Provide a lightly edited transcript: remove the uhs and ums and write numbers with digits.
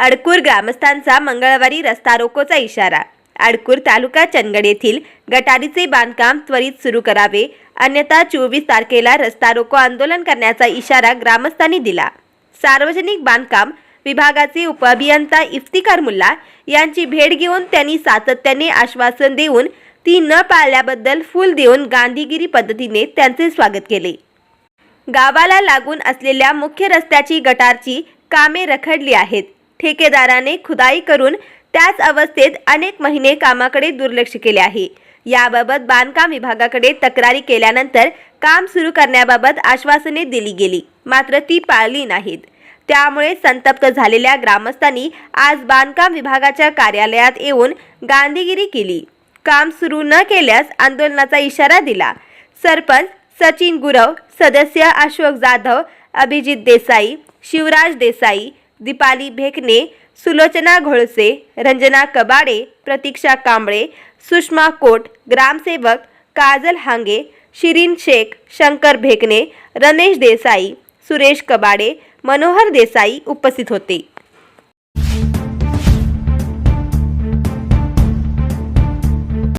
अडकूर ग्रामस्थांचा मंगळवारी रस्ता रोकोचा इशारा। अडकूर तालुका चंदगड येथील गटारीचे बांधकाम त्वरित सुरू करावे, अन्यथा 24 तारखेला रस्ता रोको आंदोलन करण्याचा इशारा ग्रामस्थांनी दिला। सार्वजनिक बांधकाम विभागाचे उपअभियंता इफ्तिकार मुल्ला यांची भेट घेऊन त्यांनी सातत्याने आश्वासन देऊन ती न पाळल्याबद्दल फूल देऊन गांधीगिरी पद्धतीने त्यांचे स्वागत केले। गावाला लागून असलेल्या मुख्य रस्त्याची गटारची कामे रखडली आहेत। ठेकेदाराने खुदाई करून त्याच अवस्थेत अनेक महिने कामाकडे दुर्लक्ष केले आहे। याबाबत बांधकाम विभागाकडे तक्रारी केल्यानंतर काम सुरू करण्याबाबत आश्वासने दिली गेली, मात्र ती पाळली नाहीत। त्यामुळे संतप्त झालेल्या ग्रामस्थांनी आज बांधकाम विभागाच्या कार्यालयात येऊन गांधीगिरी केली। काम सुरू न केल्यास आंदोलनाचा इशारा दिला। सरपंच सचिन गुरव, सदस्य अशोक जाधव, अभिजित देसाई, शिवराज देसाई, दीपाली भेकने, सुलोचना घोळसे, रंजना कबाडे, प्रतीक्षा कांबळे, सुषमा कोट, ग्रामसेवक काजल हांगे, शिरीन शेख, शंकर भेकने, रमेश देसाई, सुरेश कबाडे, मनोहर देसाई उपस्थित होते।